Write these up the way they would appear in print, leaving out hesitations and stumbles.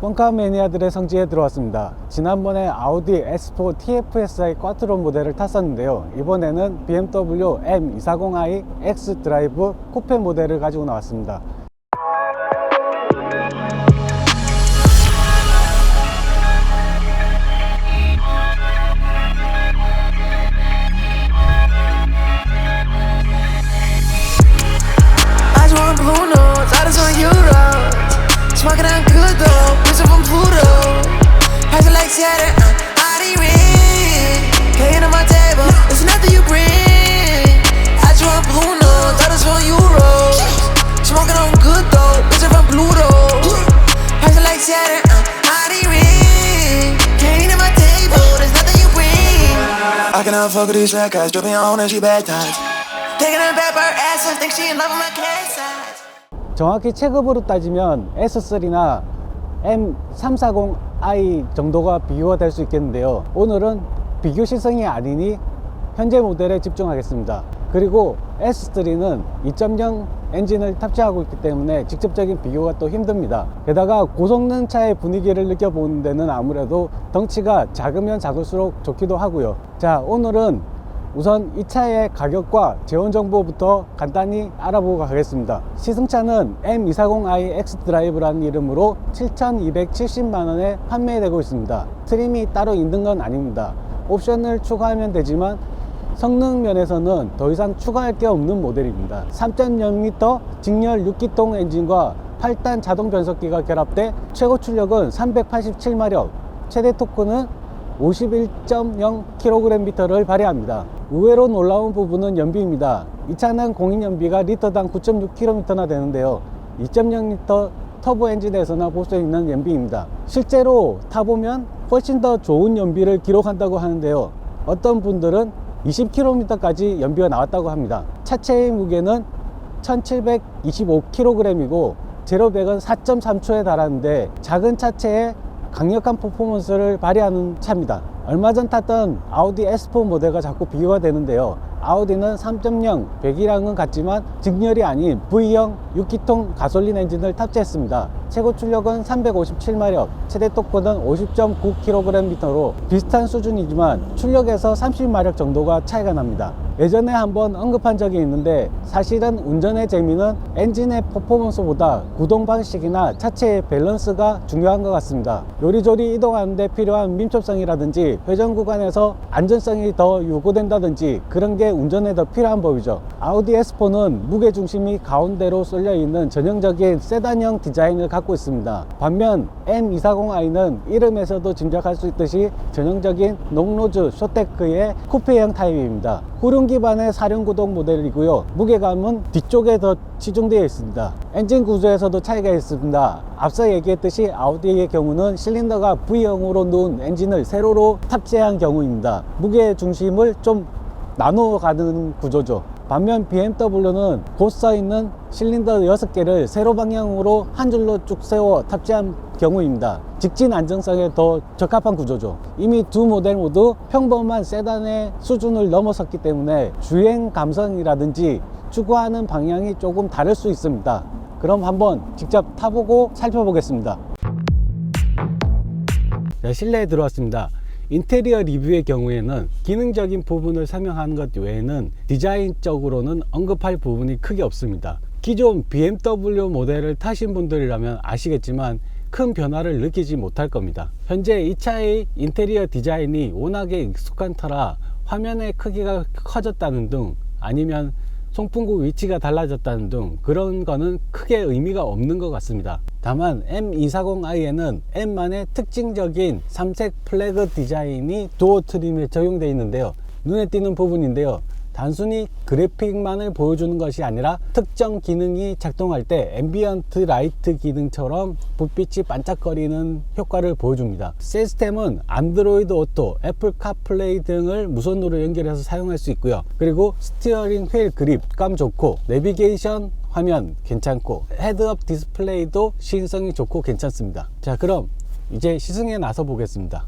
뻥카 매니아들의 성지에 들어왔습니다. 지난번에 아우디 S4 TFSI 꽈트로 모델을 탔었는데요. 이번에는 BMW M240i X 드라이브 쿠페 모델을 가지고 나왔습니다. Smoking on good though, bitch from Pluto. Passing like Saturn, I didn't ring. Paying on my table, there's nothing you bring. I just want blue notes, others want euros. Smoking on good though, bitch from Pluto. Passing like Saturn, I didn't ring. Paying on my table, there's nothing you bring. I cannot fuck with these fat guys, dripping on and she baptized. Taking her back by her ass, I think she in love with my cat size. 정확히 체급으로 따지면 S3나 M340i 정도가 비교가 될 수 있겠는데요. 오늘은 비교 시승이 아니니 현재 모델에 집중하겠습니다. 그리고 S3는 2.0 엔진을 탑재하고 있기 때문에 직접적인 비교가 또 힘듭니다. 게다가 고성능 차의 분위기를 느껴보는 데는 아무래도 덩치가 작으면 작을수록 좋기도 하고요. 자, 오늘은 우선 이 차의 가격과 재원 정보부터 간단히 알아보고 가겠습니다. 시승차는 M240i X 드라이브라는 이름으로 7,270만원에 판매되고 있습니다. 트림이 따로 있는 건 아닙니다. 옵션을 추가하면 되지만 성능 면에서는 더 이상 추가할 게 없는 모델입니다. 3.0L 직렬 6기통 엔진과 8단 자동 변속기가 결합돼 최고 출력은 387마력, 최대 토크는 51.0kgm를 발휘합니다. 의외로 놀라운 부분은 연비입니다. 이 차는 공인연비가 리터당 9.6km나 되는데요. 2.0L 터보 엔진에서나 볼 수 있는 연비입니다. 실제로 타보면 훨씬 더 좋은 연비를 기록한다고 하는데요. 어떤 분들은 20km까지 연비가 나왔다고 합니다. 차체의 무게는 1725kg이고 제로백은 4.3초에 달하는데 작은 차체에 강력한 퍼포먼스를 발휘하는 차입니다. 얼마 전 탔던 아우디 S4 모델과 자꾸 비교가 되는데요. 아우디는 3.0 배기량은 같지만 직렬이 아닌 V형 6기통 가솔린 엔진을 탑재했습니다. 최고 출력은 357마력, 최대 토크는 50.9kgm로 비슷한 수준이지만 출력에서 30마력 정도가 차이가 납니다. 예전에 한번 언급한 적이 있는데 사실은 운전의 재미는 엔진의 퍼포먼스보다 구동 방식이나 차체의 밸런스가 중요한 것 같습니다. 요리조리 이동하는 데 필요한 민첩성이라든지 회전 구간에서 안전성이 더 요구된다든지 그런 게 운전에 더 필요한 법이죠. 아우디 S4는 무게중심이 가운데로 쏠려 있는 전형적인 세단형 디자인을 갖고 있습니다. 반면 M240i는 이름에서도 짐작할 수 있듯이 전형적인 롱노즈 쇼테크의 쿠페형 타입입니다. 후륜 기반의 4륜구동 모델이고요. 무게감은 뒤쪽에 더 치중되어 있습니다. 엔진 구조에서도 차이가 있습니다. 앞서 얘기했듯이 아우디의 경우는 실린더가 V형으로 누운 엔진을 세로로 탑재한 경우입니다. 무게 중심을 좀 나누어 가는 구조죠. 반면 BMW는 곧 써있는 실린더 6개를 세로 방향으로 한 줄로 쭉 세워 탑재한 경우입니다. 직진 안정성에 더 적합한 구조죠. 이미 두 모델 모두 평범한 세단의 수준을 넘어섰기 때문에 주행 감성이라든지 추구하는 방향이 조금 다를 수 있습니다. 그럼 한번 직접 타보고 살펴보겠습니다. 네, 실내에 들어왔습니다. 인테리어 리뷰의 경우에는 기능적인 부분을 설명하는 것 외에는 디자인적으로는 언급할 부분이 크게 없습니다. 기존 BMW 모델을 타신 분들이라면 아시겠지만 큰 변화를 느끼지 못할 겁니다. 현재 이 차의 인테리어 디자인이 워낙에 익숙한 터라 화면의 크기가 커졌다는 등 아니면 송풍구 위치가 달라졌다는 등 그런 거는 크게 의미가 없는 것 같습니다. 다만 M240i에는 M만의 특징적인 3색 플래그 디자인이 도어 트림에 적용되어 있는데요. 눈에 띄는 부분인데요. 단순히 그래픽만을 보여주는 것이 아니라 특정 기능이 작동할 때 앰비언트 라이트 기능처럼 불빛이 반짝거리는 효과를 보여줍니다. 시스템은 안드로이드 오토, 애플 카플레이 등을 무선으로 연결해서 사용할 수 있고요. 그리고 스티어링 휠 그립감 좋고 내비게이션 화면 괜찮고 헤드업 디스플레이도 시인성이 좋고 괜찮습니다. 자, 그럼 이제 시승에 나서 보겠습니다.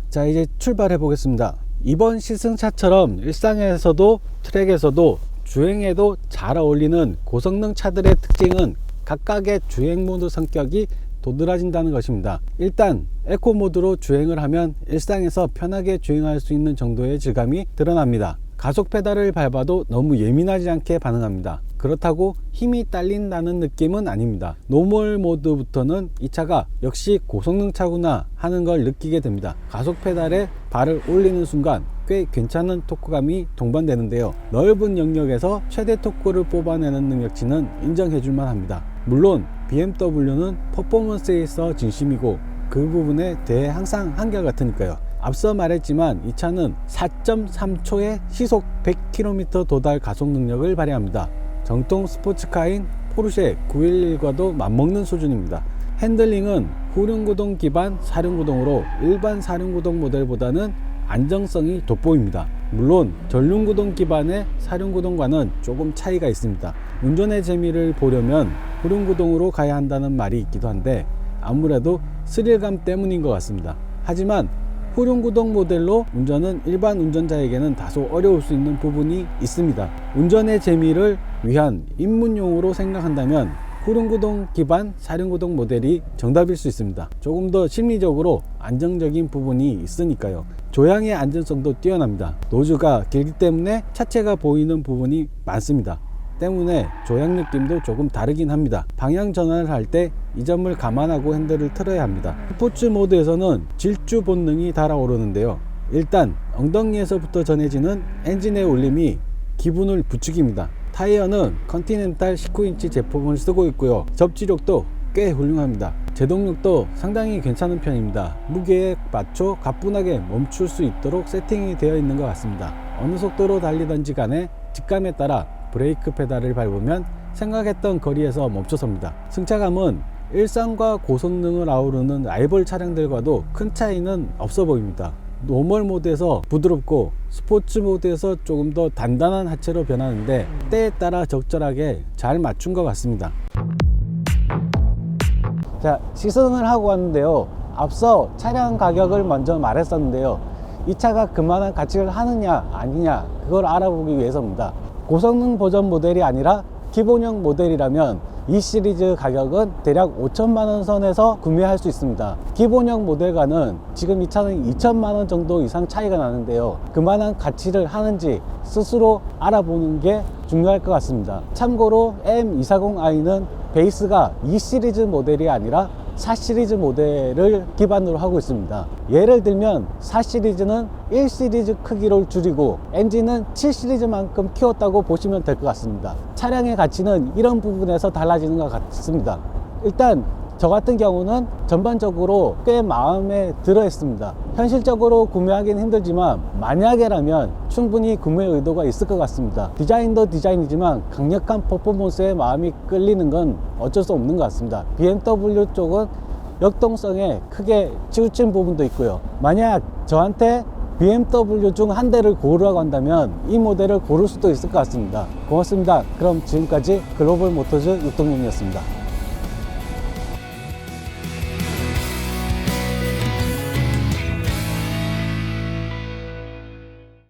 자, 이제 출발해 보겠습니다. 이번 시승차처럼 일상에서도 트랙에서도 주행에도 잘 어울리는 고성능 차들의 특징은 각각의 주행 모드 성격이 도드라진다는 것입니다. 일단 에코 모드로 주행을 하면 일상에서 편하게 주행할 수 있는 정도의 질감이 드러납니다. 가속 페달을 밟아도 너무 예민하지 않게 반응합니다. 그렇다고 힘이 딸린다는 느낌은 아닙니다. 노멀 모드부터는 이 차가 역시 고성능 차구나 하는 걸 느끼게 됩니다. 가속 페달에 발을 올리는 순간 꽤 괜찮은 토크감이 동반되는데요. 넓은 영역에서 최대 토크를 뽑아내는 능력치는 인정해 줄만 합니다. 물론 BMW는 퍼포먼스에 있어 진심이고 그 부분에 대해 항상 한결같으니까요. 앞서 말했지만 이 차는 4.3초의 시속 100km 도달 가속 능력을 발휘합니다. 정통 스포츠카인 포르쉐 911과도 맞먹는 수준입니다. 핸들링은 후륜구동 기반 사륜구동으로 일반 사륜구동 모델보다는 안정성이 돋보입니다. 물론 전륜구동 기반의 사륜구동과는 조금 차이가 있습니다. 운전의 재미를 보려면 후륜구동으로 가야 한다는 말이 있기도 한데 아무래도 스릴감 때문인 것 같습니다. 하지만 후륜구동 모델로 운전은 일반 운전자에게는 다소 어려울 수 있는 부분이 있습니다. 운전의 재미를 위한 입문용으로 생각한다면 후륜구동 기반 사륜구동 모델이 정답일 수 있습니다. 조금 더 심리적으로 안정적인 부분이 있으니까요. 조향의 안전성도 뛰어납니다. 노즈가 길기 때문에 차체가 보이는 부분이 많습니다. 때문에 조향 느낌도 조금 다르긴 합니다. 방향 전환을 할 때 이 점을 감안하고 핸들을 틀어야 합니다. 스포츠 모드에서는 질주 본능이 달아오르는데요. 일단 엉덩이에서부터 전해지는 엔진의 울림이 기분을 부추깁니다. 타이어는 컨티넨탈 19인치 제품을 쓰고 있고요. 접지력도 꽤 훌륭합니다. 제동력도 상당히 괜찮은 편입니다. 무게에 맞춰 가뿐하게 멈출 수 있도록 세팅이 되어 있는 것 같습니다. 어느 속도로 달리든지 간에 직감에 따라 브레이크 페달을 밟으면 생각했던 거리에서 멈춰섭니다. 승차감은 일상과 고성능을 아우르는 라이벌 차량들과도 큰 차이는 없어 보입니다. 노멀 모드에서 부드럽고 스포츠 모드에서 조금 더 단단한 하체로 변하는데 때에 따라 적절하게 잘 맞춘 것 같습니다. 자, 시승을 하고 왔는데요. 앞서 차량 가격을 먼저 말했었는데요. 이 차가 그만한 가치를 하느냐 아니냐 그걸 알아보기 위해서입니다. 고성능 버전 모델이 아니라 기본형 모델이라면 이 시리즈 가격은 대략 5천만원 선에서 구매할 수 있습니다. 기본형 모델과는 지금 이 차는 2천만원 정도 이상 차이가 나는데요. 그만한 가치를 하는지 스스로 알아보는 게 중요할 것 같습니다. 참고로 M240i는 베이스가 2 시리즈 모델이 아니라 4 시리즈 모델을 기반으로 하고 있습니다. 예를 들면 4 시리즈는 1 시리즈 크기를 줄이고 엔진은 7 시리즈만큼 키웠다고 보시면 될 것 같습니다. 차량의 가치는 이런 부분에서 달라지는 것 같습니다. 일단 저 같은 경우는 전반적으로 꽤 마음에 들어 했습니다. 현실적으로 구매하기는 힘들지만 만약에라면 충분히 구매 의도가 있을 것 같습니다. 디자인도 디자인이지만 강력한 퍼포먼스에 마음이 끌리는 건 어쩔 수 없는 것 같습니다. BMW 쪽은 역동성에 크게 치우친 부분도 있고요. 만약 저한테 BMW 중 한 대를 고르라고 한다면 이 모델을 고를 수도 있을 것 같습니다. 고맙습니다. 그럼 지금까지 글로벌 모터즈 육동윤이었습니다.